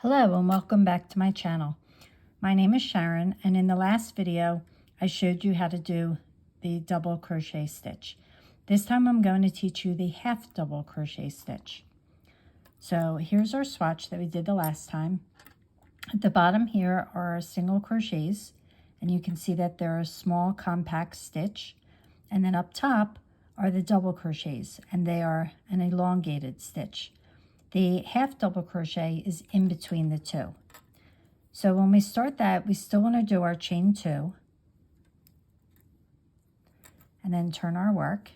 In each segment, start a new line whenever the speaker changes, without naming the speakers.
Hello and welcome back to my channel. My name is Sharon, and in the last video I showed you how to do the double crochet stitch. This time I'm going to teach you the half double crochet stitch. So here's our swatch that we did the last time. At the bottom here are single crochets, and you can see that they're a small compact stitch, and then up top are the double crochets, and they are an elongated stitch. The half double crochet is in between the two. So when we start that, we still want to do our chain 2 and then turn our work.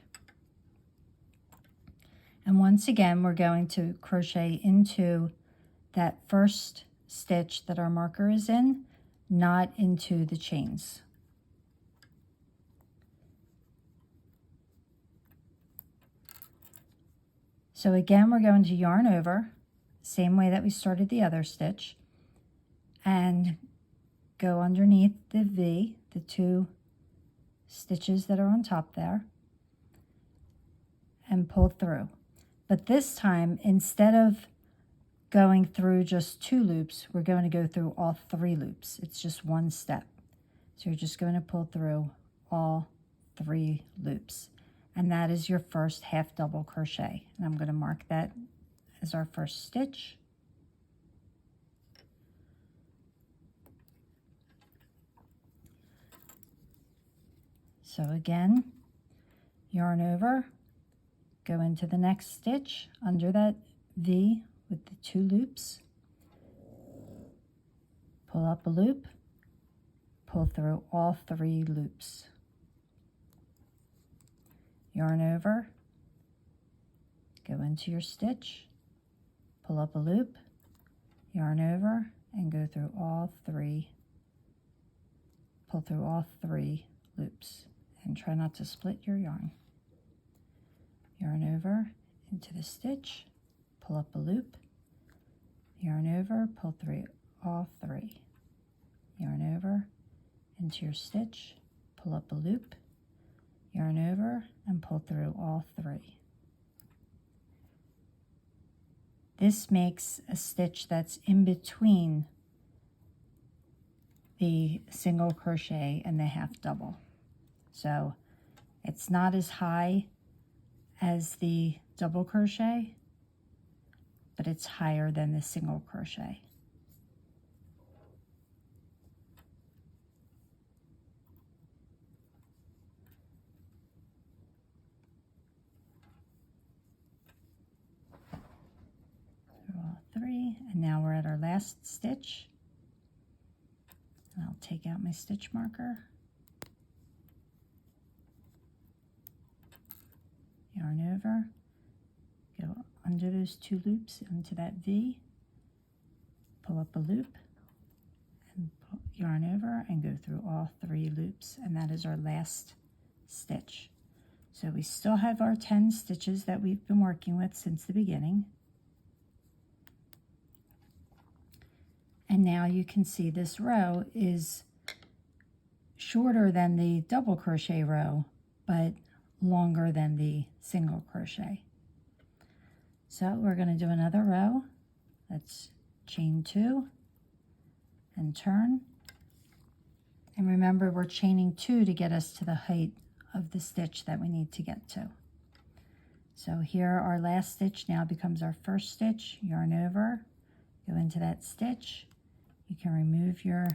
And once again, we're going to crochet into that first stitch that our marker is in, not into the chains. So again, we're going to yarn over, same way that we started the other stitch, and go underneath the V, the 2 stitches that are on top there, and pull through. But this time, instead of going through just 2 loops, we're going to go through all 3 loops. It's just one step. So you're just going to pull through all 3 loops. And that is your first half double crochet. And I'm going to mark that as our first stitch. So again, yarn over, go into the next stitch under that V with the 2 loops, pull up a loop, pull through all 3 loops. Yarn over, go into your stitch, pull up a loop, yarn over, and go through all 3, pull through all 3 loops. And try not to split your yarn. Yarn over into the stitch, pull up a loop, yarn over, pull through all 3. Yarn over into your stitch, pull up a loop, yarn over, and pull through all 3. This makes a stitch that's in between the single crochet and the half double. So it's not as high as the double crochet, but it's higher than the single crochet. Through all 3, and now we're at our last stitch. And I'll take out my stitch marker. Yarn over, go under those 2 loops into that V, pull up a loop, and yarn over and go through all 3 loops, and that is our last stitch. So we still have our 10 stitches that we've been working with since the beginning. And now you can see this row is shorter than the double crochet row, but longer than the single crochet. So we're going to do another row. Let's chain 2 and turn. And remember, we're chaining 2 to get us to the height of the stitch that we need to get to. So here our last stitch now becomes our first stitch. Yarn over, go into that stitch. You can remove your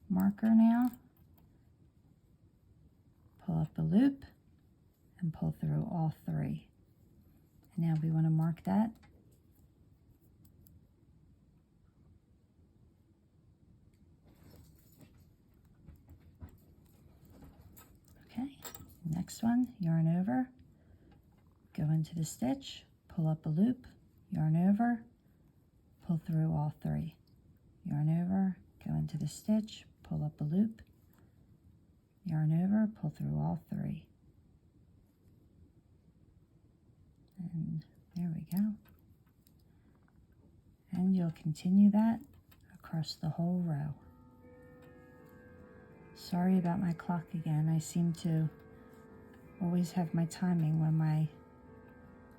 marker now. Pull up a loop and pull through all 3. And now we want to mark that. Okay, next one, yarn over, go into the stitch, pull up a loop, yarn over, pull through all 3. Yarn over, go into the stitch, pull up a loop, yarn over, pull through all 3. And there we go. And you'll continue that across the whole row. Sorry about my clock again. I seem to always have my timing when my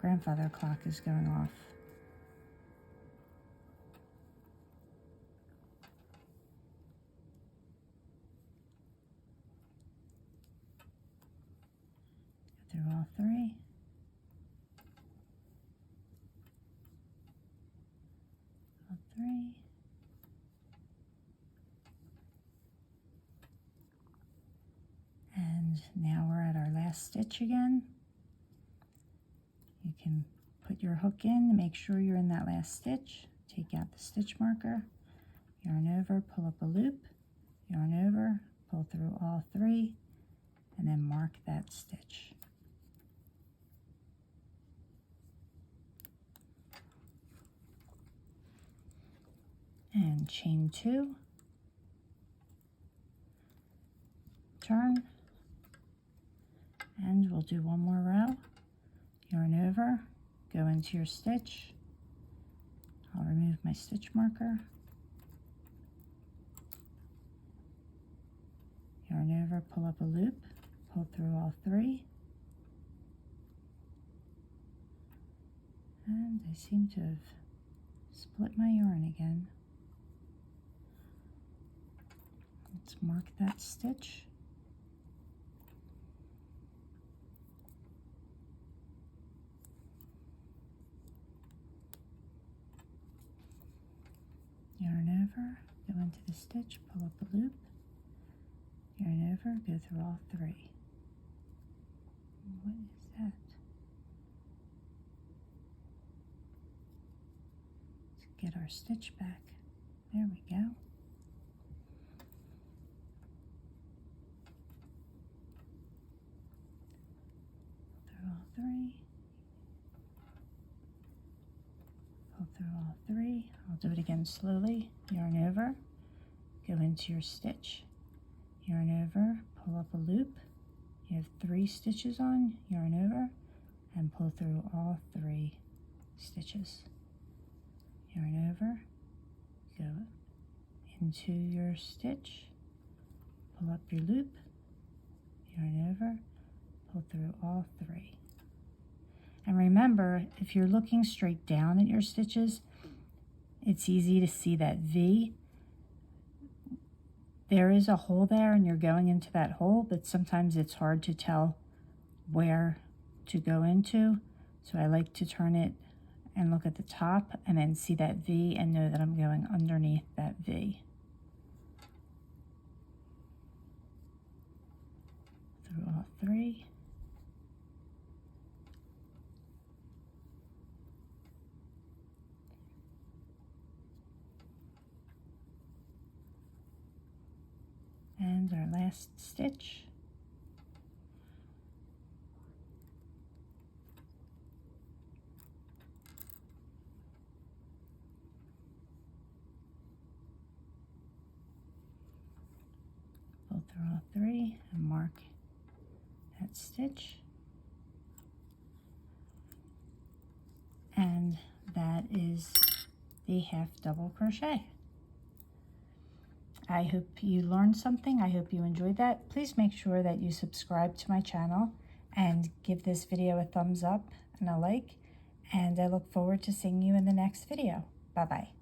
grandfather clock is going off. through all 3. All 3. And now we're at our last stitch again. You can put your hook in to make sure you're in that last stitch. Take out the stitch marker, yarn over, pull up a loop, yarn over, pull through all 3, and then mark that stitch. And chain 2, turn, and we'll do one more row. Yarn over, go into your stitch. I'll remove my stitch marker. Yarn over, pull up a loop, pull through all 3. And I seem to have split my yarn again. Let's mark that stitch. Yarn over, go into the stitch, pull up a loop, yarn over, go through all 3. What is that? Let's get our stitch back. There we go. Through all 3. Pull through all 3. I'll do it again slowly. Yarn over, go into your stitch, yarn over, pull up a loop. You have 3 stitches on, yarn over, and pull through all 3 stitches. Yarn over, go into your stitch, pull up your loop, yarn over, pull through all 3. And remember, if you're looking straight down at your stitches, it's easy to see that V. There is a hole there and you're going into that hole, but sometimes it's hard to tell where to go into. So I like to turn it and look at the top and then see that V and know that I'm going underneath that V. Through all 3. And our last stitch. Pull through all 3 and mark that stitch. And that is the half double crochet. I hope you learned something. I hope you enjoyed that. Please make sure that you subscribe to my channel and give this video a thumbs up and a like. And I look forward to seeing you in the next video. Bye-bye.